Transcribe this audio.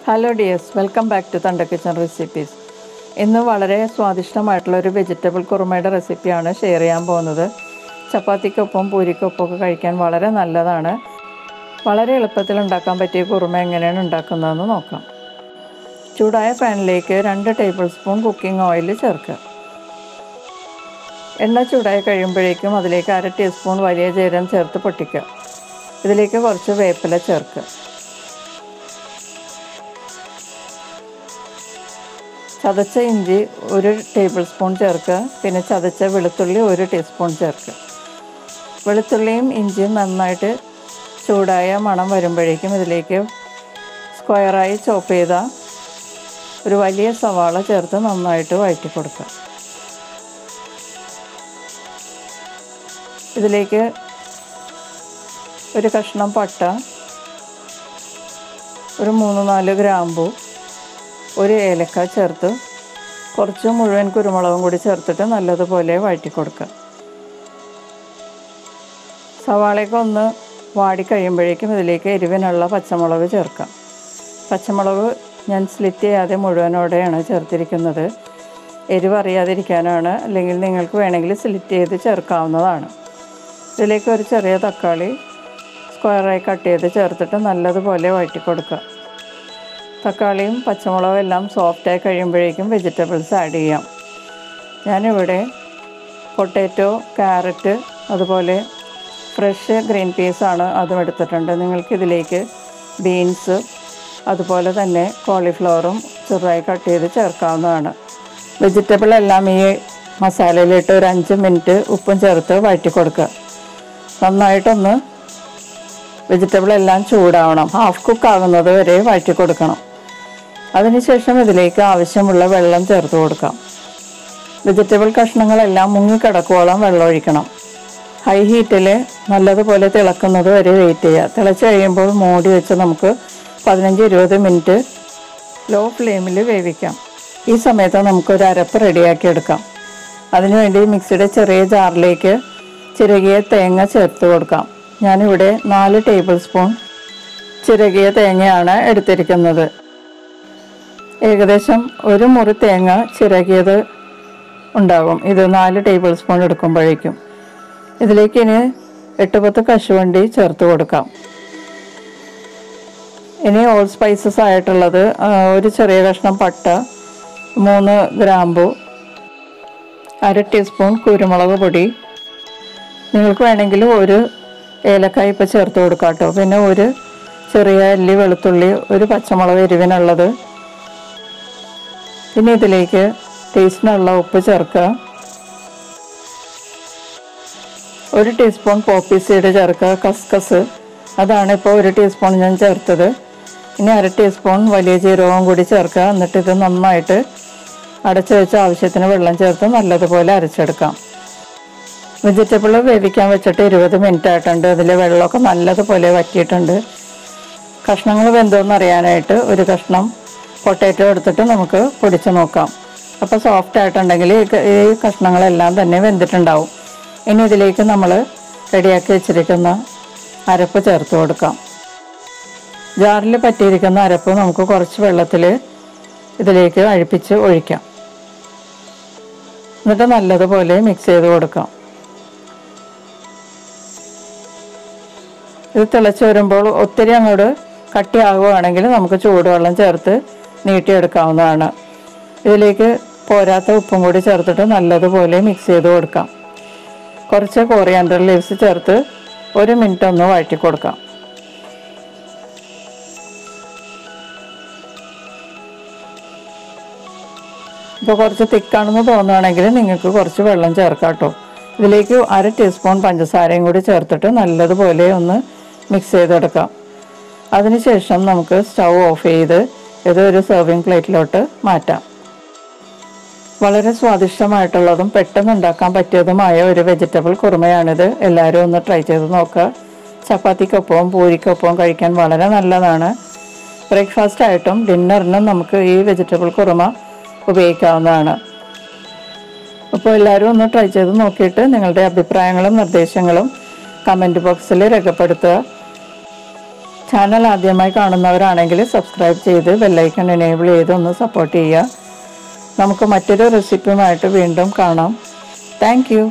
Hello dears, welcome back to Thunder Kitchen Recipes. ഇന്ന് വളരെ സ്വാദിഷ്ടമായിട്ടുള്ള ഒരു വെജിറ്റബിൾ കുറുമയുടെ റെസിപ്പിയാണ് ഷെയർ ചെയ്യാൻ പോകുന്നത്. ചപ്പാത്തിക്കൊപ്പം പൂരിക്കൊപ്പം ഒക്കെ കഴിക്കാൻ വളരെ നല്ലതാണ്. വളരെ എളുപ്പത്തിൽ ഉണ്ടാക്കാൻ പറ്റിയ കുറുമ എങ്ങനെയാണ് ഉണ്ടാക്കുന്നതെന്ന് നോക്കാം. ചൂടായ പാനിലേക്ക് 2 ടേബിൾ സ്പൂൺ കുക്കിംഗ് ഓയിൽ ചേർക്കുക. എണ്ണ ചൂടായി കഴിയുമ്പോഴേക്കും അതിലേക്ക് 1/2 ടീസ്പൂൺ വലിയ ജീരകം ചേർത്ത് പൊട്ടിക്കുക. ഇതിലേക്ക് കുറച്ച് വേപ്പില ചേർക്കുക. ചതച്ച ഇഞ്ചി 1 ടേബിൾ സ്പൂൺ ചേർക്കുക. പിന്നെ ചതച്ച വെളുത്തുള്ളി 1 ടീസ്പൂൺ ചേർക്കുക. വെളുത്തുള്ളിയും ഇഞ്ചിയും നന്നായിട്ട് ചൂടായ മണം വരുമ്പോഴേക്കും ഇതിലേക്ക് സ്ക്വയറായി ചോപ്പ് ചെയ്ത ഒരു വലിയ സവാള ചേർത്ത് നന്നായിട്ട് വഴറ്റി കൊടുക്കുക. ഇതിലേക്ക് ഒരു കഷ്ണം പട്ട, ഒരു 3-4 ഗ്രാമ്പു, ഒരു ഏലക്ക ചേർത്ത് കുറച്ച് മുഴുവൻ കുരുമുളകും കൂടി ചേർത്തിട്ട് നല്ലതുപോലെ വഴറ്റി കൊടുക്കുക. സവാളയൊക്കെ ഒന്ന് വാടിക്കഴിയുമ്പോഴേക്കും ഇതിലേക്ക് എരിവിനുള്ള പച്ചമുളക് ചേർക്കാം. പച്ചമുളക് ഞാൻ സ്ലിറ്റ് ചെയ്യാതെ മുഴുവനോടെയാണ് ചേർത്തിരിക്കുന്നത്. എരിവ് അറിയാതിരിക്കാനാണ്, അല്ലെങ്കിൽ നിങ്ങൾക്ക് വേണമെങ്കിൽ സ്ലിറ്റ് ചെയ്ത് ചേർക്കാവുന്നതാണ്. ഇതിലേക്ക് ഒരു ചെറിയ തക്കാളി സ്ക്വയറായി കട്ട് ചെയ്ത് ചേർത്തിട്ട് നല്ലതുപോലെ വഴറ്റി കൊടുക്കുക. തക്കാളിയും പച്ചമുളകും എല്ലാം സോഫ്റ്റായി കഴിയുമ്പോഴേക്കും വെജിറ്റബിൾസ് ആഡ് ചെയ്യാം. ഞാനിവിടെ പൊട്ടാറ്റോ, ക്യാരറ്റ്, അതുപോലെ ഫ്രഷ് ഗ്രീൻ പീസാണ് അതും എടുത്തിട്ടുണ്ട്. നിങ്ങൾക്കിതിലേക്ക് ബീൻസ്, അതുപോലെ തന്നെ കോളിഫ്ലവറും ചെറുതായി കട്ട് ചെയ്ത് ചേർക്കാവുന്നതാണ്. വെജിറ്റബിൾ എല്ലാം ഈ മസാലയിലിട്ട് ഒരു 5 മിനിറ്റ് ഉപ്പും ചേർത്ത് വഴറ്റി കൊടുക്കുക. നന്നായിട്ടൊന്ന് വെജിറ്റബിൾ എല്ലാം ചൂടാവണം. ഹാഫ് കുക്ക് ആകുന്നത് വരെ വഴറ്റി കൊടുക്കണം. അതിനുശേഷം ഇതിലേക്ക് ആവശ്യമുള്ള വെള്ളം ചേർത്ത് കൊടുക്കാം. വെജിറ്റബിൾ കഷ്ണങ്ങളെല്ലാം മുങ്ങിക്കിടക്കുവോളം വെള്ളം ഒഴിക്കണം. ഹൈ ഹീറ്റിൽ നല്ലതുപോലെ തിളക്കുന്നത് വരെ വെയിറ്റ് ചെയ്യുക. തിളച്ച് കഴിയുമ്പോൾ മൂടി വെച്ച് നമുക്ക് 15-20 മിനിറ്റ് ലോ ഫ്ലെയിമിൽ വേവിക്കാം. ഈ സമയത്ത് നമുക്കൊരു അരപ്പ് റെഡിയാക്കി എടുക്കാം. അതിനുവേണ്ടി മിക്സിയുടെ ചെറിയ ജാറിലേക്ക് ചിരകിയ തേങ്ങ ചേർത്ത് കൊടുക്കാം. ഞാനിവിടെ 4 ടേബിൾ സ്പൂൺ ചിരകിയ തേങ്ങയാണ് എടുത്തിരിക്കുന്നത്. ഏകദേശം 1 മുറി തേങ്ങ ചിരകിയത് ഉണ്ടാകും ഇത് 4 ടേബിൾ സ്പൂൺ എടുക്കുമ്പോഴേക്കും. ഇതിലേക്ക് ഇനി 8-10 കശുവണ്ടി ചേർത്ത് കൊടുക്കാം. ഇനി ഓൾ സ്പൈസസ് ആയിട്ടുള്ളത് ഒരു ചെറിയ കഷ്ണം പട്ട, 3 ഗ്രാമ്പു, 1/2 ടീസ്പൂൺ കുരുമുളക് പൊടി, നിങ്ങൾക്ക് വേണമെങ്കിൽ ഒരു ഏലക്കായ ഇപ്പോൾ ചേർത്ത് കൊടുക്കാം കേട്ടോ. പിന്നെ ഒരു ചെറിയ അല്ലി വെളുത്തുള്ളി, ഒരു പച്ചമുളക് എരിവിനുള്ളത്. പിന്നെ ഇതിലേക്ക് ടേസ്റ്റിനുള്ള ഉപ്പ് ചേർക്കുക. 1 ടീസ്പൂൺ പോപ്പി സീഡ് ചേർക്കുക. കസ്കസ് അതാണ് ഇപ്പോൾ 1 ടീസ്പൂൺ ഞാൻ ചേർത്തത്. ഇനി 1/2 ടീസ്പൂൺ വലിയ ജീരകവും കൂടി ചേർക്കുക. എന്നിട്ട് ഇത് നന്നായിട്ട് അടച്ചു വെച്ച് ആവശ്യത്തിന് വെള്ളം ചേർത്ത് നല്ലതുപോലെ അരച്ചെടുക്കാം. വെജിറ്റബിൾ വേവിക്കാൻ വെച്ചിട്ട് 20 മിനിറ്റ് ആയിട്ടുണ്ട്. അതിലെ വെള്ളമൊക്കെ നല്ലതുപോലെ വറ്റിയിട്ടുണ്ട്. കഷ്ണങ്ങൾ വെന്തോന്ന് അറിയാനായിട്ട് ഒരു കഷ്ണം പൊട്ടാറ്റോ എടുത്തിട്ട് നമുക്ക് പൊടിച്ച് നോക്കാം. അപ്പോൾ സോഫ്റ്റ് ആയിട്ടുണ്ടെങ്കിൽ ഈ കഷ്ണങ്ങളെല്ലാം തന്നെ വെന്തിട്ടുണ്ടാവും. ഇനി ഇതിലേക്ക് നമ്മൾ റെഡിയാക്കി വെച്ചിരിക്കുന്ന അരപ്പ് ചേർത്ത് കൊടുക്കാം. ജാറിൽ പറ്റിയിരിക്കുന്ന അരപ്പ് നമുക്ക് കുറച്ച് വെള്ളത്തിൽ ഇതിലേക്ക് അഴിപ്പിച്ച് ഒഴിക്കാം. എന്നിട്ട് നല്ലതുപോലെ മിക്സ് ചെയ്ത് കൊടുക്കാം. ഇത് തിളച്ച് വരുമ്പോൾ ഒത്തിരി അങ്ങോട്ട് കട്ടിയാകുകയാണെങ്കിൽ നമുക്ക് ചൂടുവെള്ളം ചേർത്ത് നീട്ടിയെടുക്കാവുന്നതാണ്. ഇതിലേക്ക് പോരാത്ത ഉപ്പും കൂടി ചേർത്തിട്ട് നല്ലതുപോലെ മിക്സ് ചെയ്ത് കൊടുക്കാം. കുറച്ച് കോറിയാണ്ടർ ലീവ്സ് ചേർത്ത് 1 മിനിറ്റ് ഒന്ന് വഴറ്റി കൊടുക്കാം. ഇപ്പോൾ കുറച്ച് തിക്കാണെന്ന് തോന്നുകയാണെങ്കിൽ നിങ്ങൾക്ക് കുറച്ച് വെള്ളം ചേർക്കാം കേട്ടോ. ഇതിലേക്ക് 1/2 ടീസ്പൂൺ പഞ്ചസാരയും കൂടി ചേർത്തിട്ട് നല്ലതുപോലെ ഒന്ന് മിക്സ് ചെയ്തെടുക്കാം. അതിനുശേഷം നമുക്ക് സ്റ്റൗ ഓഫ് ചെയ്ത് ഇതൊരു സെർവിങ് പ്ലേറ്റിലോട്ട് മാറ്റാം. വളരെ സ്വാദിഷ്ടമായിട്ടുള്ളതും പെട്ടെന്ന് ഉണ്ടാക്കാൻ പറ്റിയതുമായ ഒരു വെജിറ്റബിൾ കുറുമയാണിത്. എല്ലാവരും ഒന്ന് ട്രൈ ചെയ്ത് നോക്കുക. ചപ്പാത്തിക്കൊപ്പവും പൂരിക്കൊപ്പവും കഴിക്കാൻ വളരെ നല്ലതാണ്. ബ്രേക്ക്ഫാസ്റ്റ് ആയിട്ടും ഡിന്നറിനും നമുക്ക് ഈ വെജിറ്റബിൾ കുറുമ ഉപയോഗിക്കാവുന്നതാണ്. അപ്പോൾ എല്ലാവരും ഒന്ന് ട്രൈ ചെയ്ത് നോക്കിയിട്ട് നിങ്ങളുടെ അഭിപ്രായങ്ങളും നിർദ്ദേശങ്ങളും കമൻറ്റ് ബോക്സിൽ രേഖപ്പെടുത്തുക. ചാനൽ ആദ്യമായി കാണുന്നവരാണെങ്കിൽ സബ്സ്ക്രൈബ് ചെയ്ത് ബെല്ലൈക്കൺ എനേബിൾ ചെയ്ത് ഒന്ന് സപ്പോർട്ട് ചെയ്യുക. നമുക്ക് മറ്റൊരു റെസിപ്പിയുമായിട്ട് വീണ്ടും കാണാം. Thank you.